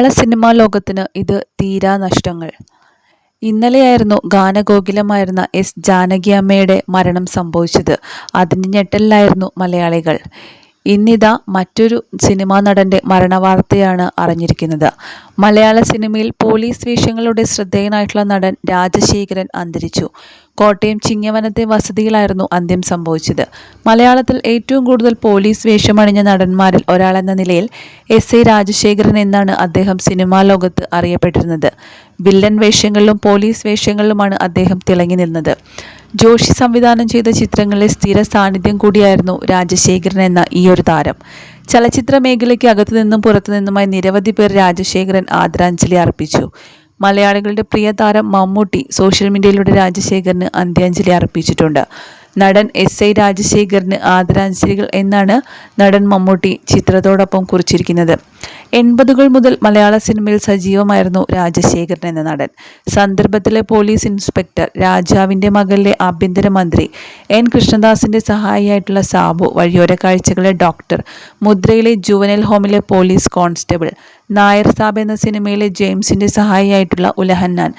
മലയാള cinema ലോകത്തിന് ഇത് തീരാ നഷ്ടങ്ങൾ. ഇന്നലെയായിരുന്നു ഗാനഗോകുലമായിരുന്ന എസ് ജാനകിയമ്മയുടെ മരണം സംഭവിച്ചത്. അതിൻ്റെ ഞെട്ടലിലായിരുന്നു മലയാളികൾ. ഇന്നിതാ മറ്റൊരു സിനിമാ നടൻ്റെ മരണവാർത്തയാണ് അറിഞ്ഞിരിക്കുന്നത്. മലയാള സിനിമയിൽ പോലീസ് വേഷങ്ങളുടെ ശ്രദ്ധേയനായിട്ടുള്ള നടൻ രാജശേഖരൻ അന്തരിച്ചു. കോട്ടയം ചിങ്ങവനത്തെ വസതിയിലായിരുന്നു അന്ത്യം സംഭവിച്ചത്. മലയാളത്തിൽ ഏറ്റവും കൂടുതൽ പോലീസ് വേഷമണിഞ്ഞ നടന്മാരിൽ ഒരാളെന്ന നിലയിൽ എസ് എ രാജശേഖരൻ എന്നാണ് അദ്ദേഹം സിനിമാ ലോകത്ത് അറിയപ്പെട്ടിരുന്നത്. വില്ലൻ വേഷങ്ങളിലും പോലീസ് വേഷങ്ങളിലുമാണ് അദ്ദേഹം തിളങ്ങി നിന്നത്. ജോഷി സംവിധാനം ചെയ്ത ചിത്രങ്ങളിലെ സ്ഥിര സാന്നിധ്യം കൂടിയായിരുന്നു രാജശേഖരൻ എന്ന ഈയൊരു താരം. ചലച്ചിത്ര മേഖലയ്ക്ക് അകത്തുനിന്നും പുറത്തുനിന്നുമായി നിരവധി പേർ രാജശേഖരൻ ആദരാഞ്ജലി അർപ്പിച്ചു. മലയാളികളുടെ പ്രിയ താരം മമ്മൂട്ടി സോഷ്യൽ മീഡിയയിലൂടെ രാജശേഖരന് അന്ത്യാഞ്ജലി അർപ്പിച്ചിട്ടുണ്ട്. നടൻ എസ് ഐ രാജശേഖരന് ആദരാഞ്ജലികൾ എന്നാണ് നടൻ മമ്മൂട്ടി ചിത്രത്തോടൊപ്പം കുറിച്ചിരിക്കുന്നത്. 80കൾ മുതൽ മലയാള സിനിമയിൽ സജീവമായിരുന്നു രാജശേഖരൻ എന്ന നടൻ. സന്ദർഭത്തിലെ പോലീസ് ഇൻസ്പെക്ടർ, രാജാവിൻ്റെ മകളിലെ ആഭ്യന്തരമന്ത്രി, എൻ കൃഷ്ണദാസിൻ്റെ സഹായിയായിട്ടുള്ള സാബു, വഴിയോര കാഴ്ചകളിലെ ഡോക്ടർ, മുദ്രയിലെ ജുവനൽ ഹോമിലെ പോലീസ് കോൺസ്റ്റബിൾ, നായർ സാബ് എന്ന സിനിമയിലെ ജെയിംസിൻ്റെ സഹായിയായിട്ടുള്ള ഉലഹന്നാൻ,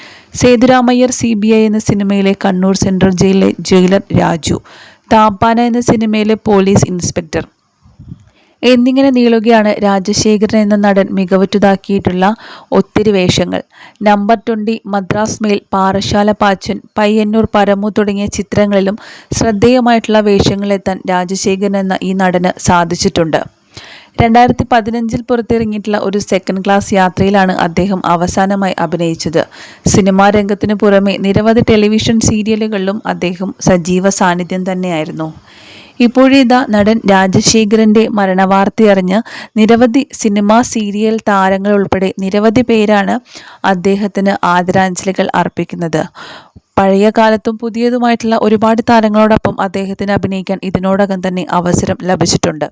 സേതുരാമയ്യർ CBI എന്ന സിനിമയിലെ കണ്ണൂർ സെൻട്രൽ ജയിലിലെ ജയിലർ രാജു, താപ്പാന എന്ന സിനിമയിലെ പോലീസ് ഇൻസ്പെക്ടർ എന്നിങ്ങനെ നീളുകയാണ് രാജശേഖരൻ എന്ന നടൻ മികവുറ്റതാക്കിയിട്ടുള്ള ഒത്തിരി വേഷങ്ങൾ. നമ്പർ 20, മദ്രാസ് മെയിൽ, പാറശാല പാച്ചൻ, പയ്യന്നൂർ പരമു തുടങ്ങിയ ചിത്രങ്ങളിലും ശ്രദ്ധേയമായിട്ടുള്ള വേഷങ്ങളിലെത്താൻ രാജശേഖരൻ എന്ന ഈ നടന് സാധിച്ചിട്ടുണ്ട്. 2015 പുറത്തിറങ്ങിയിട്ടുള്ള ഒരു സെക്കൻഡ് ക്ലാസ് യാത്രയിലാണ് അദ്ദേഹം അവസാനമായി അഭിനയിച്ചത്. സിനിമാ രംഗത്തിനു പുറമെ നിരവധി ടെലിവിഷൻ സീരിയലുകളിലും അദ്ദേഹം സജീവ സാന്നിധ്യം തന്നെയായിരുന്നു. ഇപ്പോഴിതാ നടൻ രാജശേഖരൻ്റെ മരണവാർത്തയറിഞ്ഞ് നിരവധി സിനിമാ സീരിയൽ താരങ്ങൾ ഉൾപ്പെടെ നിരവധി പേരാണ് അദ്ദേഹത്തിന് ആദരാഞ്ജലികൾ അർപ്പിക്കുന്നത്. പഴയ കാലത്തും പുതിയതുമായിട്ടുള്ള ഒരുപാട് താരങ്ങളോടൊപ്പം അദ്ദേഹത്തിന് അഭിനയിക്കാൻ ഇതിനോടകം തന്നെ അവസരം ലഭിച്ചിട്ടുണ്ട്.